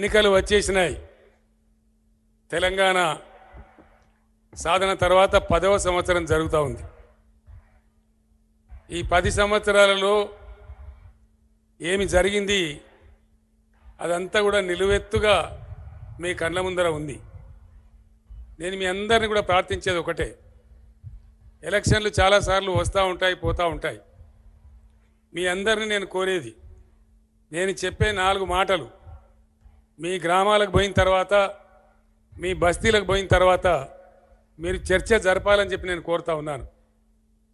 ఎన్నికలు వచ్చేసినాయి. తెలంగాణ సాధన తర్వాత 10వ సంవత్సరం జరుగుతూ ఉంది. ఈ 10 సంవత్సరాలలో ఏమి జరిగింది అదంతా కూడా నిలువెత్తుగా మీ కళ్ళ ముందర ఉంది. నేను మీ అందరిని కూడా ప్రార్థించేది ఒకటే, ఎలక్షన్లు చాలాసార్లు వస్తూ ఉంటాయి, పోతూ ఉంటాయి. మీ అందరిని నేను కోరేది, నేను చెప్పే 4 మాటలు మీ గ్రామాలకు పోయిన తర్వాత, మీ బస్తీలకు పోయిన తర్వాత మీరు చర్చ జరపాలని చెప్పి నేను కోరుతా ఉన్నాను.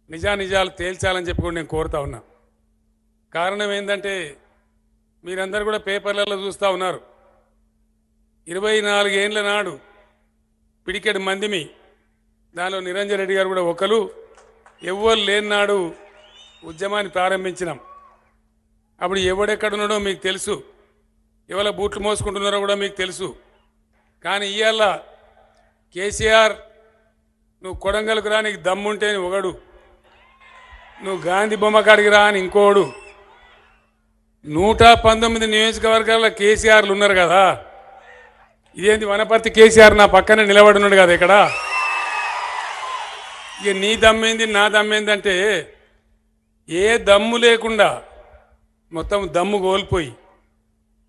నిజానిజాలు తేల్చాలని చెప్పి కూడా నేను కోరుతా ఉన్నా. కారణం ఏంటంటే మీరందరూ కూడా పేపర్లలో చూస్తూ ఉన్నారు. 24 ఏళ్ళ నాడు పిడికెడు మందిమి, దానిలో నిరంజన్ రెడ్డి గారు కూడా ఒకరు, ఎవ్వరు లేని నాడు ఉద్యమాన్ని ప్రారంభించినాం. అప్పుడు ఎవడెక్కడున్నాడో మీకు తెలుసు, ఎవరి బూట్లు మోసుకుంటున్నారో కూడా మీకు తెలుసు. కానీ ఇవాళ కేసీఆర్, నువ్వు కొడంగల్కు రా, నీకు దమ్ముంటే అని ఒకడు, నువ్వు గాంధీ బొమ్మ కాడికి రా అని ఇంకోడు, 119 నియోజకవర్గాల్లో కేసీఆర్లు ఉన్నారు కదా. ఇదేంటి వనపర్తి కేసీఆర్ నా పక్కనే నిలబడి ఉన్నాడు కదా ఇక్కడ. ఇక నీ దమ్మేంది నా దమ్మేందంటే, ఏ దమ్ము లేకుండా మొత్తం దమ్ము కోల్పోయి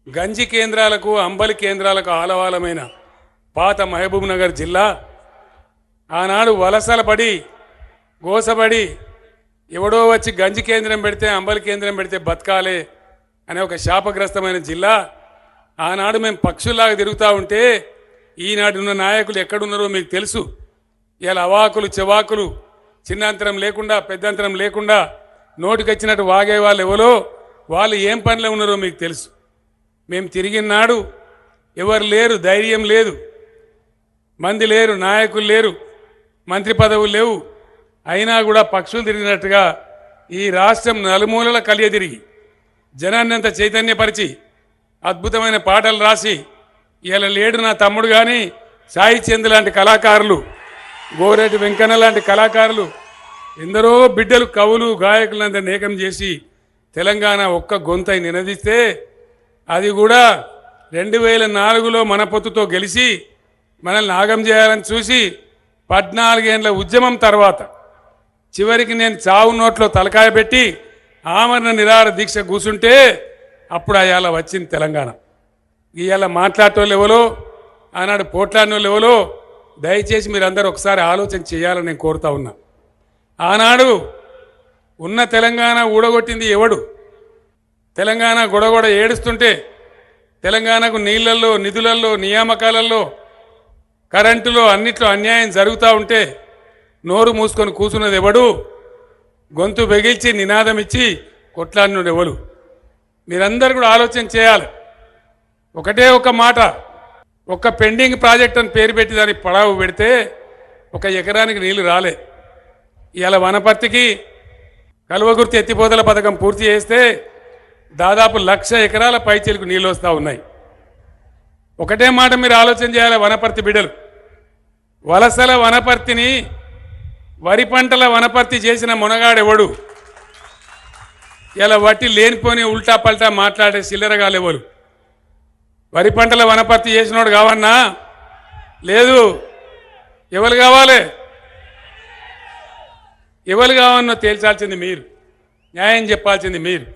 గంజి కేంద్రాలకు, అంబలి కేంద్రాలకు ఆలవాలమైన పాత మహబూబ్ నగర్ జిల్లా ఆనాడు వలసల పడి, గోసపడి, ఎవడో వచ్చి గంజి కేంద్రం పెడితే, అంబలి కేంద్రం పెడితే బతకాలే అనే ఒక శాపగ్రస్తమైన జిల్లా. ఆనాడు మేము పక్షుల్లాగా తిరుగుతూ ఉంటే ఈనాడున్న నాయకులు ఎక్కడున్నారో మీకు తెలుసు. ఇలా అవాకులు చెవాకులు, చిన్నంతరం లేకుండా పెద్దంతరం లేకుండా నోటికొచ్చినట్టు వాగే వాళ్ళు ఎవరో, వాళ్ళు ఏం పనిలో ఉన్నారో మీకు తెలుసు. మేము తిరిగిన నాడు ఎవరు లేరు, ధైర్యం లేదు, మంది లేరు, నాయకులు లేరు, మంత్రి పదవులు లేవు. అయినా కూడా పక్షులు తిరిగినట్టుగా ఈ రాష్ట్రం నలుమూలల కలియ తిరిగి జనాన్నంత చైతన్యపరిచి అద్భుతమైన పాటలు రాసి, ఇలా లేడు నా తమ్ముడు కానీ సాయి చంద్ లాంటి కళాకారులు, గోరెడ్డి వెంకన్న లాంటి కళాకారులు, ఎందరో బిడ్డలు, కవులు, గాయకులంతా నేకం చేసి తెలంగాణ ఒక్క గొంతై నినదిస్తే, అది కూడా 2004లో మన పొత్తుతో గెలిచి మనల్ని నాగం చేయాలని చూసి 14 ఏళ్ల ఉద్యమం తర్వాత చివరికి నేను చావు నోట్లో తలకాయ పెట్టి ఆమరణ నిరాహార దీక్ష కూర్చుంటే అప్పుడు అయాల వచ్చింది తెలంగాణ. ఇవాళ మాట్లాడేటోళ్ళు ఎవరో, ఆనాడు పోట్లాడిన వాళ్ళు ఎవరో, దయచేసి మీరందరూ ఒకసారి ఆలోచన చేయాలని నేను కోరుతా ఉన్నా. ఆనాడు ఉన్న తెలంగాణ ఊడగొట్టింది ఎవడు? తెలంగాణ గొడగొడ ఏడుస్తుంటే, తెలంగాణకు నీళ్లలో, నిధులలో, నియామకాలలో, కరెంటులో అన్నిట్లో అన్యాయం జరుగుతూ ఉంటే నోరు మూసుకొని కూర్చున్నది ఎవడు? గొంతు బెగిల్చి నినాదం ఇచ్చి కొట్లాడినోడు ఎవడు? మీరందరూ కూడా ఆలోచన చేయాలి. ఒకటే ఒక మాట, ఒక పెండింగ్ ప్రాజెక్ట్ అని పేరు పెట్టి దానికి పడావు పెడితే 1 ఎకరానికి నీళ్లు రాలే. ఇవాళ వనపర్తికి కల్వకుర్తి ఎత్తిపోతల పథకం పూర్తి చేస్తే దాదాపు 1,00,000 ఎకరాల పైచీలకు నీళ్ళు వస్తూ ఉన్నాయి. ఒకటే మాట మీరు ఆలోచన చేయాలి వనపర్తి బిడ్డలు. వలసల వనపర్తిని వరి పంటల వనపర్తి చేసిన మునగాడెవడు? ఇలా వట్టి లేనిపోని ఉల్టా పల్టా మాట్లాడే చిల్లరగాలెవరు? వరి పంటల వనపర్తి చేసినోడు కావన్నా? లేదు. ఎవరు కావాలి? ఎవరు కావన్నో తేల్చాల్సింది మీరు, న్యాయం చెప్పాల్సింది మీరు.